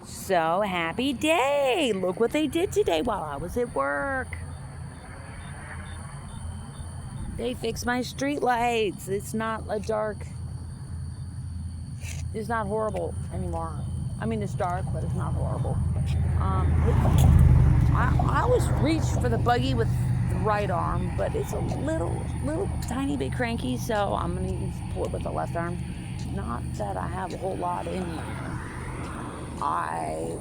So happy day! Look what they did today while I was at work. They fixed my street lights. It's not horrible anymore. I mean, it's dark, but it's not horrible. I always reach for the buggy with the right arm, but it's a little tiny bit cranky, so I'm gonna pull it with the left arm. Not that I have a whole lot in me. I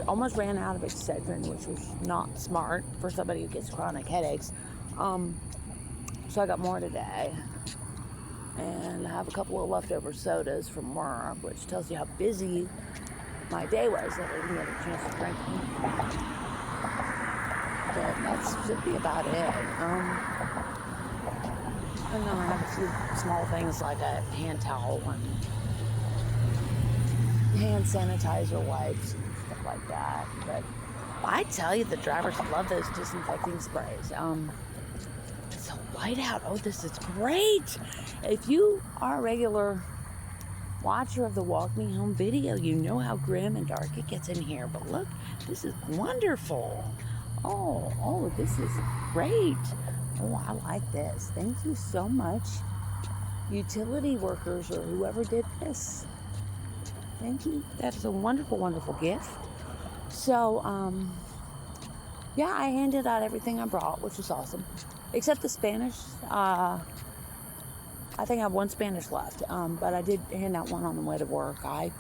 almost ran out of Excedrin, which was not smart for somebody who gets chronic headaches. So I got more today. And I have a couple of leftover sodas from work, which tells you how busy my day was, that I didn't get a chance to drink them. But that should be about it. And then I have a few small things like a hand towel and hand sanitizer wipes and stuff like that. But I tell you, the drivers love those disinfecting sprays. It's so light out. Oh, this is great. If you are a regular watcher of the Walk Me Home video, you know how grim and dark it gets in here. But look, this is wonderful. Oh, this is great. Oh, I like this. Thank you so much, utility workers or whoever did this. Thank you. That is a wonderful, wonderful gift. So, yeah, I handed out everything I brought, which was awesome. Except the Spanish. I think I have one Spanish left. But I did hand out one on the way to work. I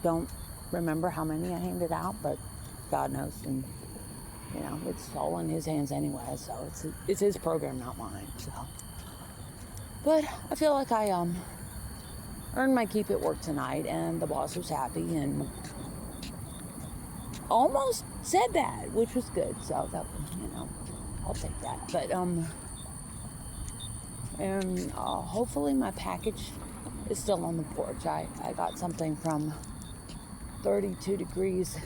don't remember how many I handed out, but God knows. And, you know, it's all in his hands anyway. So it's his program, not mine. So, but I feel like I, earned my keep at work tonight, and the boss was happy and almost said that, which was good. So that, you know, I'll take that. But and hopefully my package is still on the porch. I got something from 32 Degrees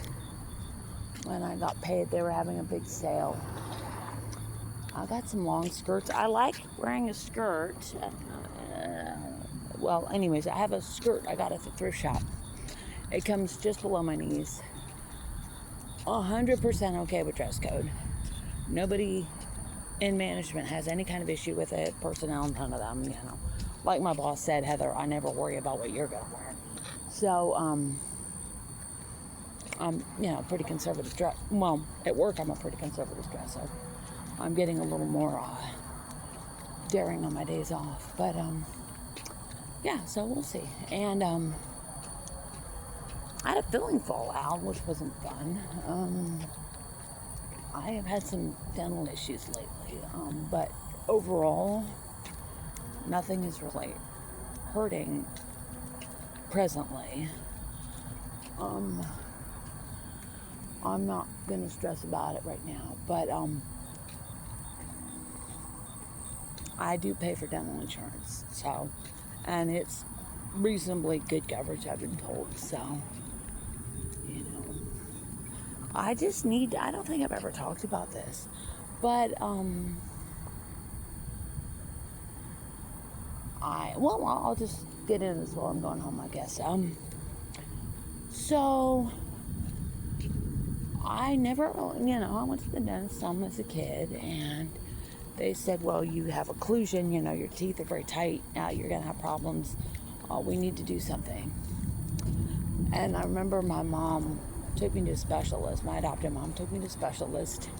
when I got paid. They were having a big sale. I got some long skirts. I like wearing a skirt. Well, anyways, I have a skirt I got at the thrift shop. It comes just below my knees. 100% okay with dress code. Nobody in management has any kind of issue with it. Personnel, none of them, you know. Like my boss said, Heather, I never worry about what you're going to wear. So, I'm, you know, pretty conservative dress. Well, at work, I'm a pretty conservative dresser. I'm getting a little more daring on my days off. But, yeah, so we'll see. And I had a filling fall out, which wasn't fun. I have had some dental issues lately, but overall, nothing is really hurting presently. I'm not going to stress about it right now, but I do pay for dental insurance, so, and it's reasonably good coverage, I've been told. So, you know, I don't think I've ever talked about this, but I'll just get into this while I'm going home, I guess. So I never, you know, I went to the dentist some as a kid, and they said, well, you have occlusion, you know, your teeth are very tight, now you're going to have problems, we need to do something. And I remember my mom took me to a specialist, my adopted mom took me to a specialist,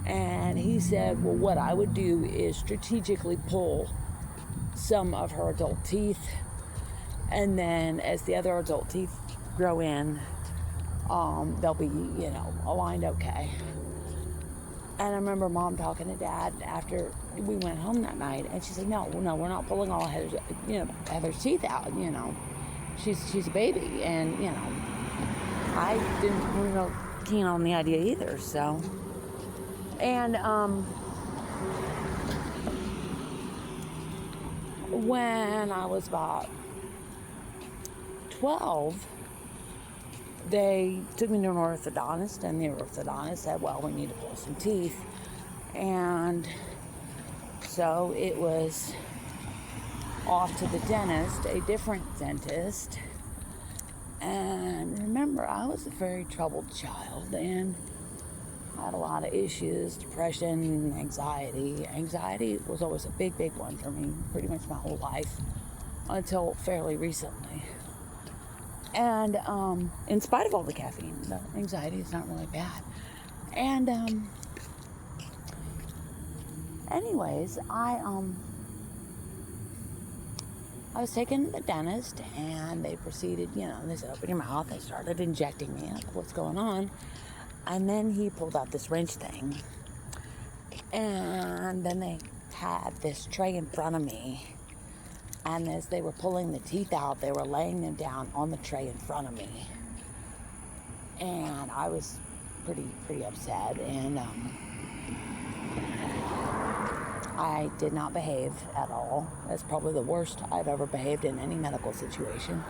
and he said, well, what I would do is strategically pull some of her adult teeth, and then as the other adult teeth grow in, they'll be, you know, aligned okay. And I remember Mom talking to Dad after we went home that night, and she said, no, we're not pulling all Heather's teeth out, you know. She's a baby, and, you know, I didn't real keen on the idea either, so. And, when I was about 12, they took me to an orthodontist, and the orthodontist said, well, we need to pull some teeth. And so it was off to the dentist, a different dentist, And remember, I was a very troubled child and I had a lot of issues, depression, anxiety. Anxiety was always a big, big one for me, pretty much my whole life, until fairly recently. And in spite of all the caffeine, the anxiety is not really bad. And anyways, I was taken to the dentist, and they proceeded, they said, open your mouth. They started injecting me. Like, what's going on? And then he pulled out this wrench thing. And then they had this tray in front of me. And as they were pulling the teeth out, they were laying them down on the tray in front of me. And I was pretty upset. And I did not behave at all. That's probably the worst I've ever behaved in any medical situation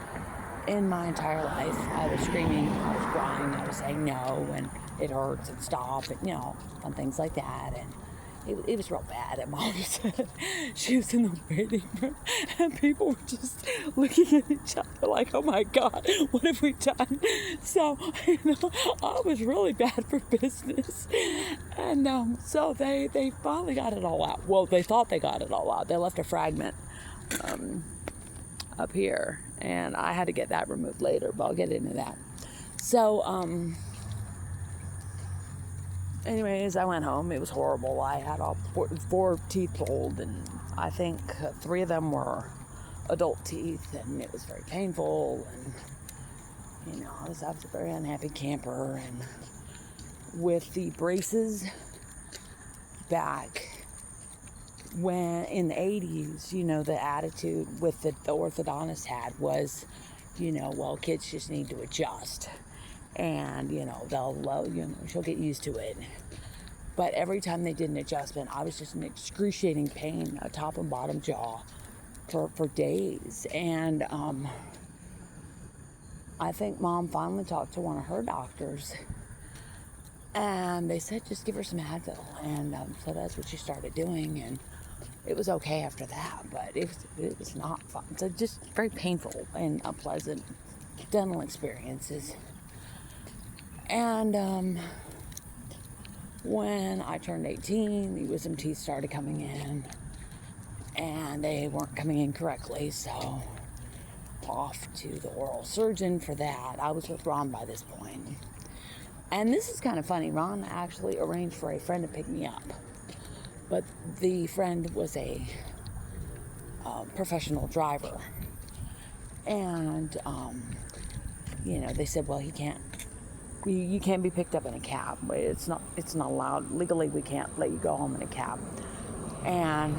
in my entire life. I was screaming, I was crying, I was saying no, and it hurts, and stop, and and things like that. And it was real bad. And Mom said she was in the waiting room, and people were just looking at each other like, oh my God, what have we done? So, I was really bad for business. And so they finally got it all out. Well, they thought they got it all out. They left a fragment up here, and I had to get that removed later, but I'll get into that. So, anyways, I went home. It was horrible. I had all four teeth pulled, and I think 3 of them were adult teeth, and it was very painful. And I was a very unhappy camper. And with the braces back when in the 80s, the attitude with the orthodontist had was, well, kids just need to adjust. And, she'll get used to it. But every time they did an adjustment, I was just in excruciating pain, a top and bottom jaw, for days. And I think Mom finally talked to one of her doctors, and they said, just give her some Advil. And so that's what she started doing. And it was okay after that, but it was not fun. So just very painful and unpleasant dental experiences. And when I turned 18, the wisdom teeth started coming in, and they weren't coming in correctly, so off to the oral surgeon for that. I was with Ron by this point. And this is kind of funny. Ron actually arranged for a friend to pick me up, but the friend was a professional driver. And, they said, well, he can't. You can't be picked up in a cab. It's not allowed. Legally, we can't let you go home in a cab. And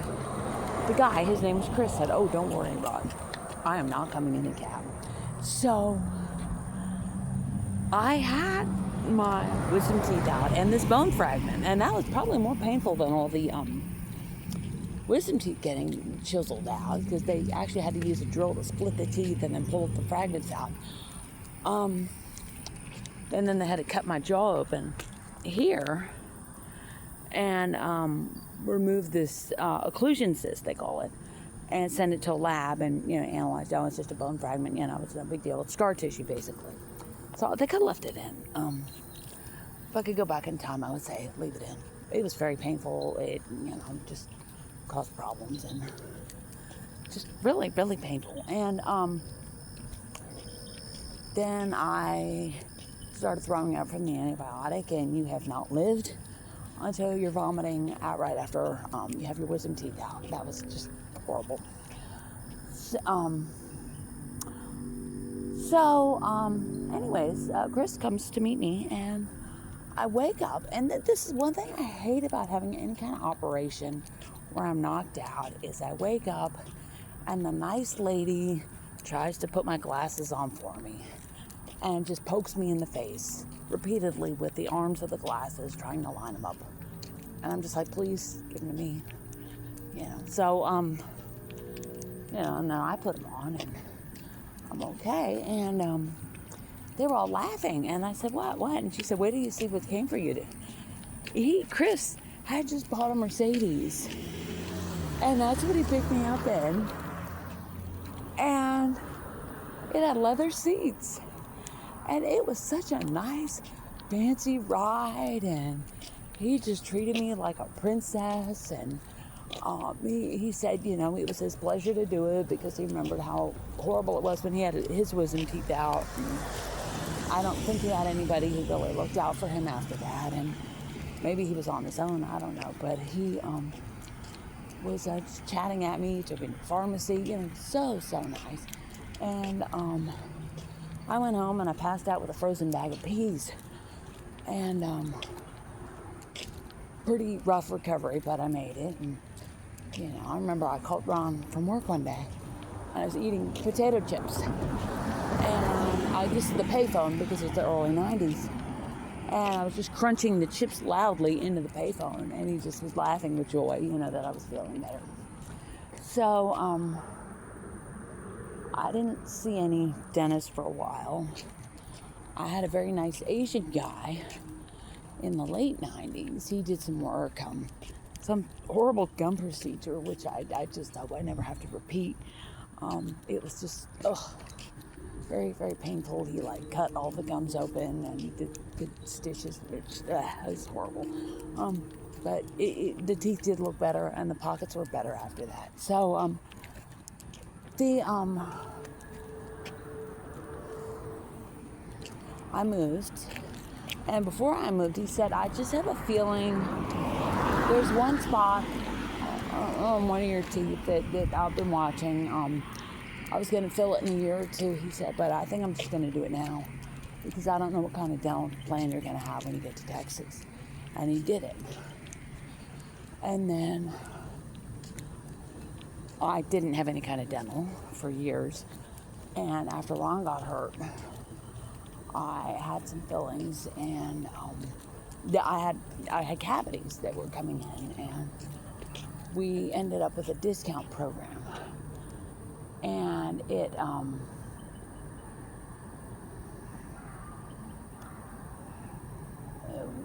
the guy, his name was Chris, said, oh, don't worry, Rod. I am not coming in a cab. So I had my wisdom teeth out and this bone fragment. And that was probably more painful than all the wisdom teeth getting chiseled out, because they actually had to use a drill to split the teeth and then pull the fragments out. And then they had to cut my jaw open here and remove this occlusion cyst, they call it, and send it to a lab and, analyze. Oh, it's just a bone fragment, it's no big deal. It's scar tissue, basically. So they could have left it in. If I could go back in time, I would say leave it in. It was very painful. It, just caused problems and just really, really painful. And then I started throwing up from the antibiotic, and you have not lived until you're vomiting out right after you have your wisdom teeth out. That was just horrible. Anyways, Chris comes to meet me, and I wake up, and this is one thing I hate about having any kind of operation where I'm knocked out, is I wake up, and the nice lady tries to put my glasses on for me, and just pokes me in the face repeatedly with the arms of the glasses, trying to line them up. And I'm just like, please give them to me. So, and then I put them on, and I'm okay. And they were all laughing, and I said, what? And she said, wait till you see what came for you. Chris had just bought a Mercedes, and that's what he picked me up in. And it had leather seats. And it was such a nice, fancy ride, and he just treated me like a princess. And he said, you know, it was his pleasure to do it because he remembered how horrible it was when he had his wisdom teeth out. And I don't think he had anybody who really looked out for him after that. And maybe he was on his own, I don't know. But he was just chatting at me, took me to the pharmacy, you know, so nice. And I went home and I passed out with a frozen bag of peas. And pretty rough recovery, but I made it. And, you know, I remember I called Ron from work one day and I was eating potato chips. And this is the payphone because it's the early 90s. And I was just crunching the chips loudly into the payphone, and he just was laughing with joy, you know, that I was feeling better. So, I didn't see any dentist for a while. I had a very nice Asian guy in the late 90s. He did some work, some horrible gum procedure, which I just hope I never have to repeat. It was just, very, very painful. He cut all the gums open and did stitches, which was horrible. But the teeth did look better and the pockets were better after that. So I moved, and before I moved, he said, I just have a feeling there's one spot on one of your teeth that I've been watching. I was going to fill it in a year or two, he said, but I think I'm just going to do it now because I don't know what kind of dental plan you're going to have when you get to Texas. And he did it. And then I didn't have any kind of dental for years. And after Ron got hurt, I had some fillings, and I had cavities that were coming in, and we ended up with a discount program. And it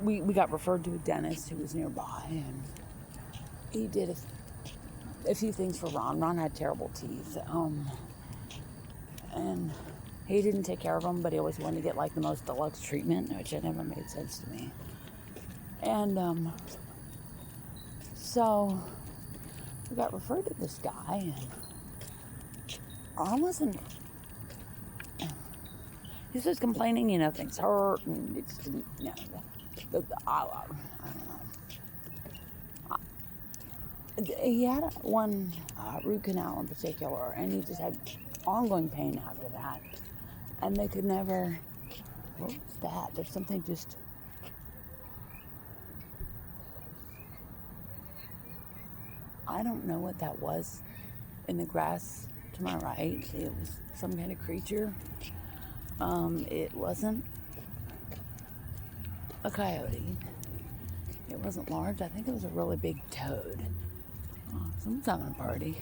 we got referred to a dentist who was nearby, and he did a few things for Ron. Ron had terrible teeth, and he didn't take care of them, but he always wanted to get the most deluxe treatment, which had never made sense to me. And so we got referred to this guy, and I wasn't. He was complaining, you know, things hurt, and it just didn't, you know, I don't know. He had one root canal in particular, and he just had ongoing pain after that. And they could never. What was that? There's something just. I don't know what that was in the grass to my right. It was some kind of creature. It wasn't a coyote. It wasn't large. I think it was a really big toad. Someone's having a party.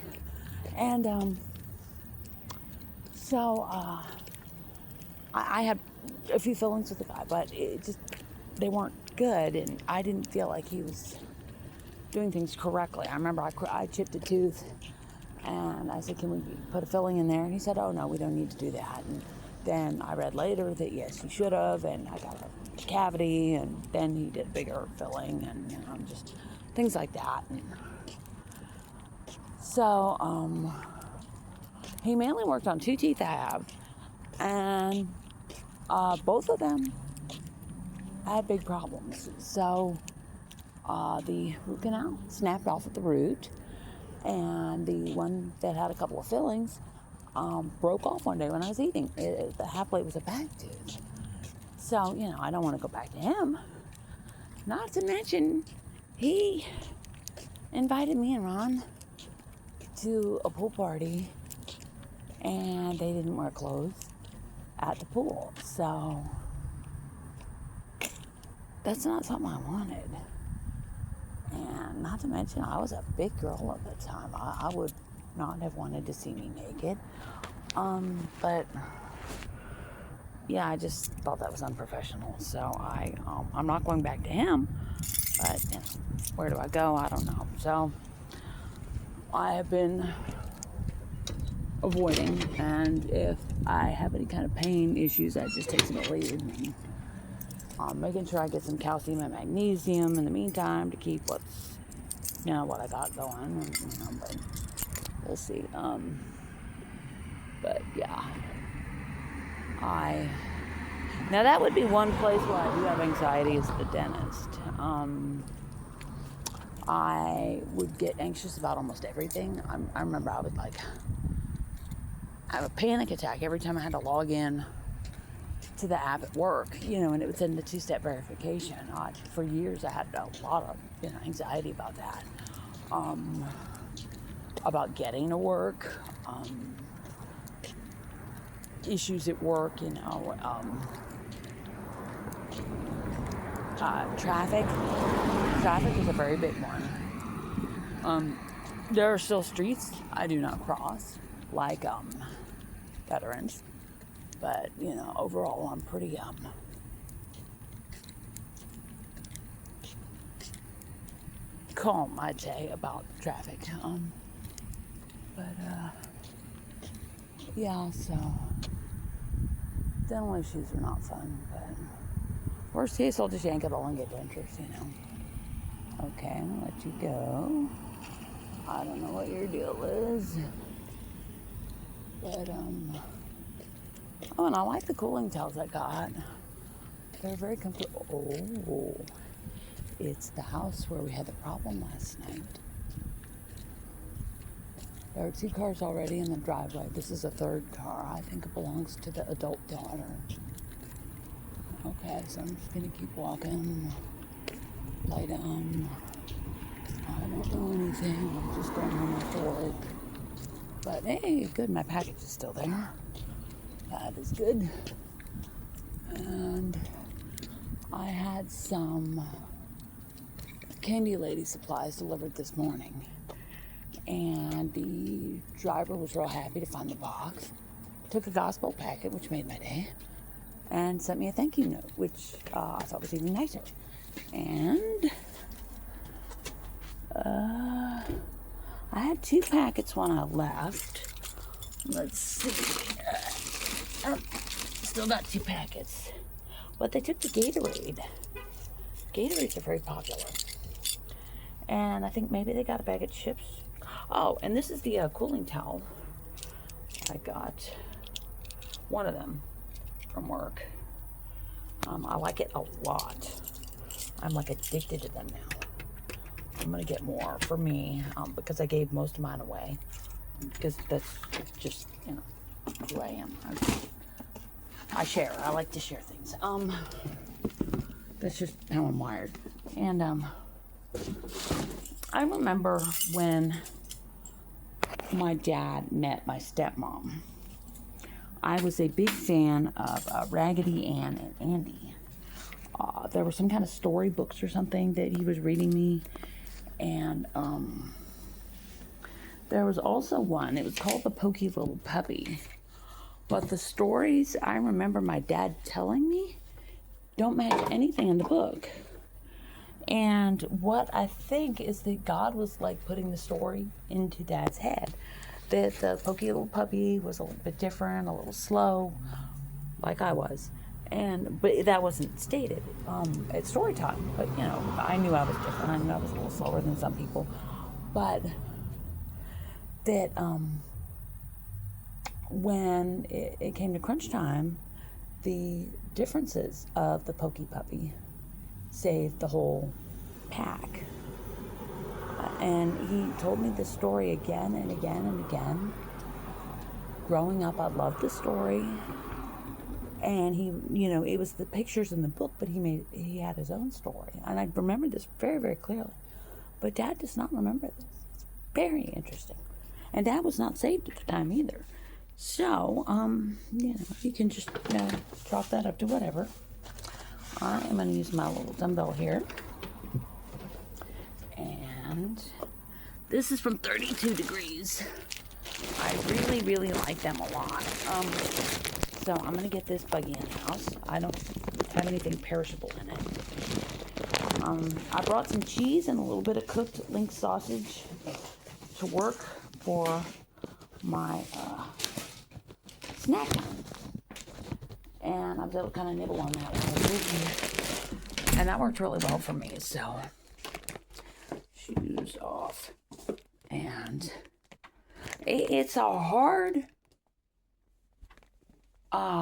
And so I had a few fillings with the guy, but they weren't good, and I didn't feel like he was doing things correctly. I remember I chipped a tooth, and I said, can we put a filling in there? And he said, oh, no, we don't need to do that. And then I read later that, yes, you should have, and I got a cavity, and then he did a bigger filling, and, you know, just things like that. And so he mainly worked on 2 teeth I have, and both of them had big problems. So the root canal snapped off at the root, and the one that had a couple of fillings broke off one day when I was eating. Happily, it was a back tooth. So, you know, I don't want to go back to him. Not to mention, he invited me and Ron to a pool party, and they didn't wear clothes at the pool. So, that's not something I wanted. And not to mention, I was a big girl at the time. I would not have wanted to see me naked. But yeah, I just thought that was unprofessional. So I'm not going back to him. But you know, where do I go? I don't know. So I have been avoiding. And if I have any kind of pain issues, that just takes me leaving. Making sure I get some calcium and magnesium in the meantime to keep what I got going. But we'll see. But yeah, now that would be one place where I do have anxiety is the dentist. I would get anxious about almost everything. I remember I would have a panic attack every time I had to log in to the app at work, and it would send the two-step verification. For years I had a lot of anxiety about that, about getting to work, issues at work, traffic is a very big one. There are still streets I do not cross, like veterans, but overall I'm pretty calm, I'd say, about traffic. Yeah, so dental issues are not fun, but worst case, I'll just yank it all and get dentures, Okay, I'm gonna let you go. I don't know what your deal is, but oh, and I like the cooling towels I got. They're very comfortable. Oh, it's the house where we had the problem last night. There are 2 cars already in the driveway. This is a 3rd car. I think it belongs to the adult daughter. Okay, so I'm just gonna keep walking. Lie down. I don't know anything. I'm just going home after work. But hey, good, my package is still there. That is good. And I had some Candy Lady supplies delivered this morning. And the driver was real happy to find the box. Took a gospel packet, which made my day. And sent me a thank you note, which I thought was even nicer. And I had 2 packets when I left. Let's see. Still got 2 packets. But they took the Gatorade. Gatorades are very popular. And I think maybe they got a bag of chips. Oh, and this is the cooling towel. I got one of them from work. I like it a lot. I'm addicted to them now. I'm gonna get more for me because I gave most of mine away because that's just who I am. I share. I like to share things. That's just how I'm wired. And I remember when my dad met my stepmom. I was a big fan of Raggedy Ann and Andy. There were some kind of storybooks or something that he was reading me. And there was also one, it was called The Pokey Little Puppy. But the stories I remember my dad telling me don't match anything in the book. And what I think is that God was putting the story into Dad's head. That the Pokey Little Puppy was a little bit different, a little slow, like I was. But that wasn't stated at story time. But, I knew I was different. I knew I was a little slower than some people. But that when it came to crunch time, the differences of the Pokey Puppy saved the whole pack. And he told me this story again and again and again. Growing up, I loved the story. And he, it was the pictures in the book, but he had his own story. And I remember this very, very clearly. But Dad does not remember this. It's very interesting. And Dad was not saved at the time either. So, you can just chalk that up to whatever. I am going to use my little dumbbell here. And this is from 32 Degrees. I really, really like them a lot. So I'm going to get this buggy in the house. I don't have anything perishable in it. I brought some cheese and a little bit of cooked link sausage to work for my snack time. And I was able to kind of nibble on that one. And that worked really well for me. So, shoes off. And it's a hard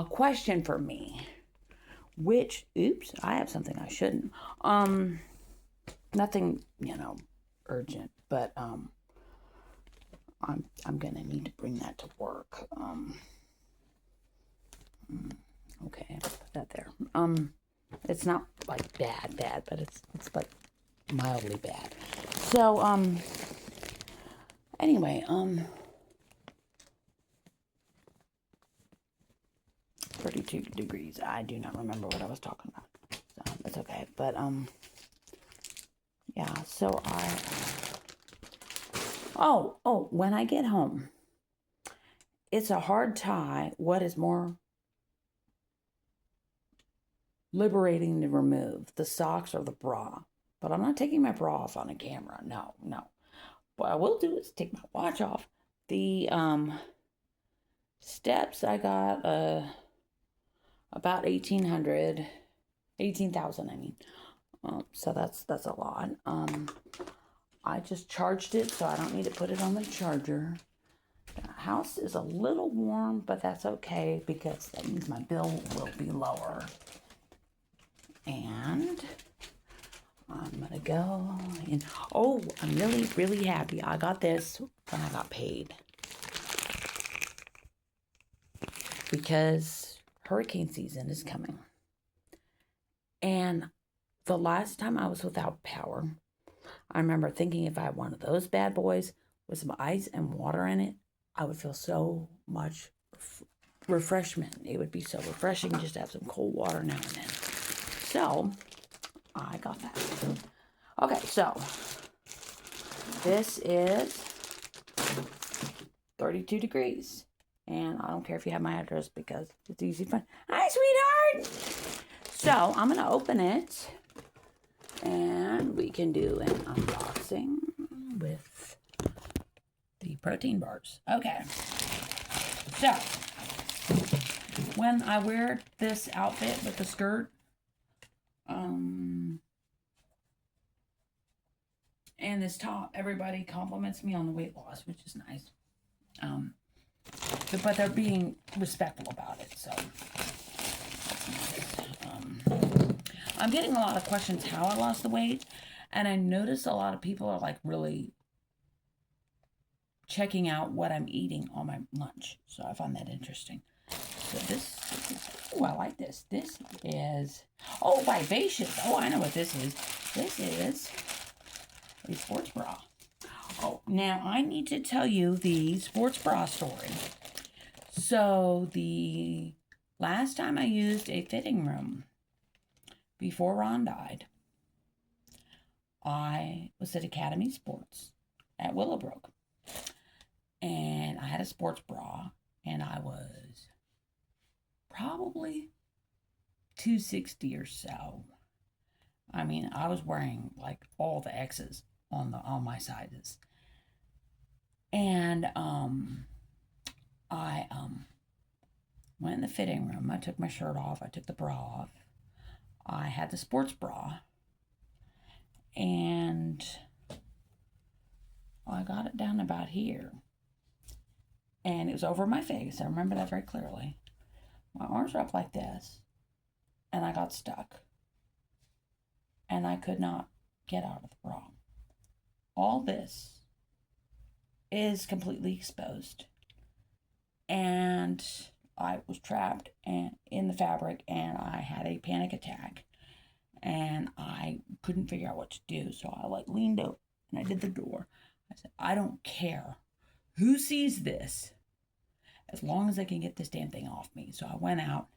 question for me. Oops, I have something I shouldn't. Nothing, urgent, but I'm gonna need to bring that to work. Okay, put that there. It's not like bad, but it's like mildly bad. So, anyway, 32 degrees. I do not remember what I was talking about. So, that's okay. But, yeah, so when I get home, it's a hard tie. What is more liberating to remove, the socks or the bra? But I'm not taking my bra off on a camera. No. What I will do is take my watch off. The steps I got about 18,000, I mean. So that's a lot. I just charged it, so I don't need to put it on the charger. The house is a little warm, but that's okay because that means my bill will be lower. And I'm gonna go and I'm really, really happy. I got this when I got paid because hurricane season is coming. And the last time I was without power, I remember thinking if I had one of those bad boys with some ice and water in it, I would feel so much refreshment. It would be so refreshing just to have some cold water now and then. So, I got that. Okay, so this is 32 degrees. And I don't care if you have my address because it's easy to find. Hi, sweetheart! So, I'm going to open it. And we can do an unboxing with the protein bars. Okay. So, when I wear this outfit with the skirt, and this top, everybody compliments me on the weight loss, which is nice. But they're being respectful about it, so that's nice. I'm getting a lot of questions how I lost the weight, and I notice a lot of people are like really checking out what I'm eating on my lunch, so I find that interesting. So this is, I like this. This is, Vivacious. I know what this is. This is a sports bra. Now I need to tell you the sports bra story. So the last time I used a fitting room before Ron died, I was at Academy Sports at Willowbrook. And I had a sports bra, and I was probably 260 or so. I mean, I was wearing like all the X's on my sizes. And I went in the fitting room. I took my shirt off. I took the bra off. I had the sports bra. And I got it down about here. And it was over my face. I remember that very clearly. My arms were up like this. And I got stuck. And I could not get out of the bra. All this is completely exposed. And I was trapped in the fabric, and I had a panic attack. And I couldn't figure out what to do. So I leaned over and I did the door. I said, I don't care who sees this, as long as I can get this damn thing off me. So I went out,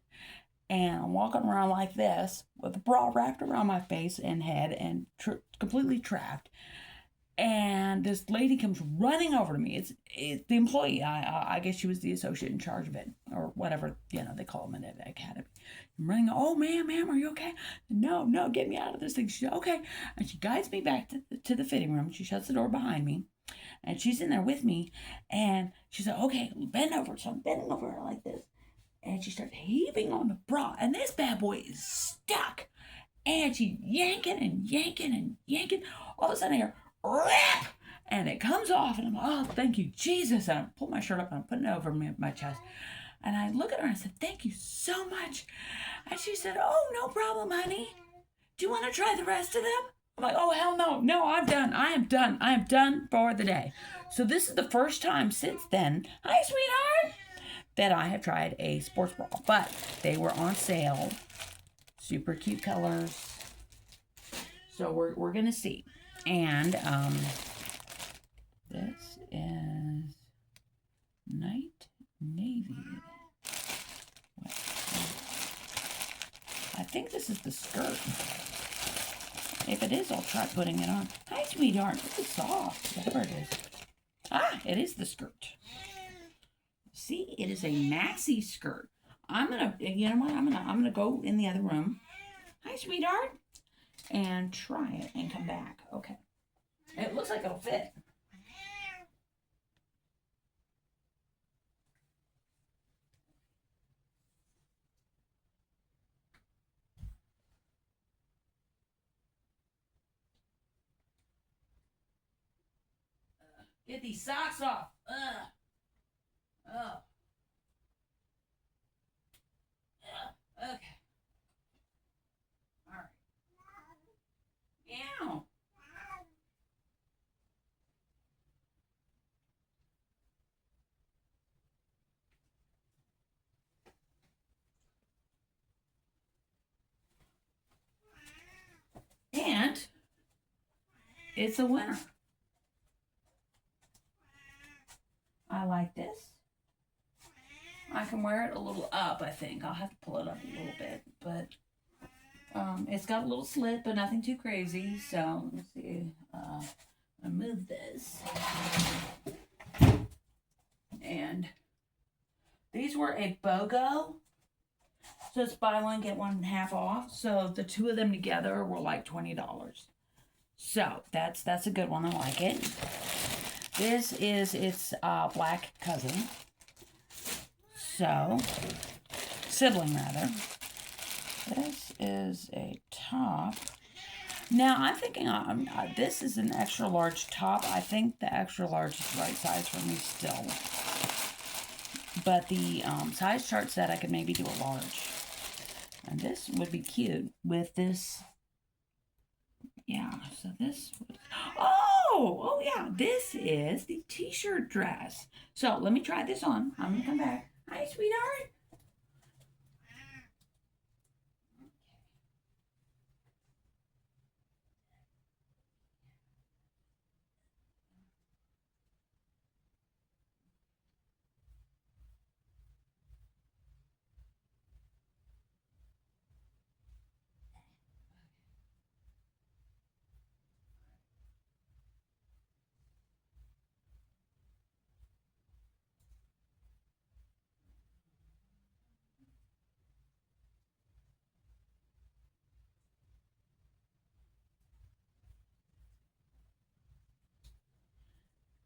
and I'm walking around like this with a bra wrapped around my face and head and completely trapped. And this lady comes running over to me. It's the employee. I guess she was the associate in charge of it, or whatever, they call them in the academy. I'm running, ma'am, are you okay? No, get me out of this thing. She's okay. And she guides me back to the fitting room. She shuts the door behind me. And she's in there with me. And she said, okay, bend over. So I'm bending over like this. and she starts heaving on the bra, and this bad boy is stuck. And she's yanking and yanking and yanking. All of a sudden, I hear, rip! And it comes off, and I'm like, oh, thank you, Jesus. And I pull my shirt up, and I'm putting it over my chest. And I look at her, and I said, thank you so much. And she said, oh, no problem, honey. Do you want to try the rest of them? I'm like, oh, hell no. No, I'm done. I am done. I am done for the day. So this is the first time since then, hi, sweetheart, that I have tried a sports bra. But they were on sale. Super cute colors. So we're going to see. And this is Night Navy. I think this is the skirt. If it is, I'll try putting it on. Hi, sweetheart. It's soft. Whatever it is. Ah, it is the skirt. See, it is a maxi skirt. I'm gonna, you know what? I'm gonna go in the other room. Hi, sweetheart, and try it and come back. Okay. It looks like it'll fit. Get these socks off. Oh. Okay. All right. Meow. And it's a winner. I like this. I can wear it a little up, I think. I'll have to pull it up a little bit, but it's got a little slit, but nothing too crazy. So let's see. I move this, and these were a BOGO, so it's buy one get one half off. So the two of them together were like $20. So that's a good one. I like it. This is its black cousin. So, sibling rather. This is a top. Now, I'm thinking this is an extra large top. I think the extra large is the right size for me still. But the size chart said I could maybe do a large. And this would be cute with this. Yeah, so this would... Oh, yeah, this is the t-shirt dress. So, let me try this on. I'm going to come back. Hi, sweetheart.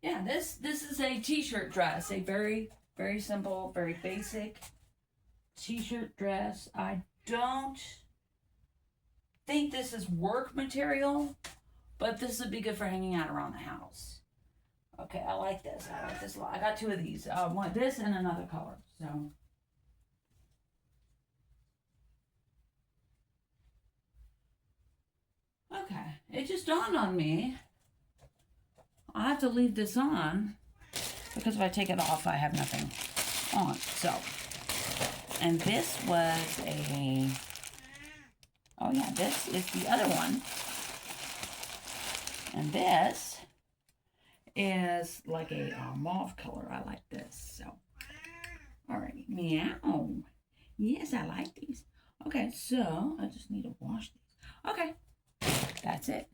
Yeah, this is a t-shirt dress. A very, very simple, very basic t-shirt dress. I don't think this is work material, but this would be good for hanging out around the house. Okay, I like this. I like this a lot. I got two of these. I want this and another color. So. Okay, it just dawned on me. I have to leave this on because if I take it off, I have nothing on. So, and this was a, oh yeah, this is the other one. And this is like a mauve color. I like this. So, all right, meow. Yes, I like these. Okay, so I just need to wash these. Okay, that's it.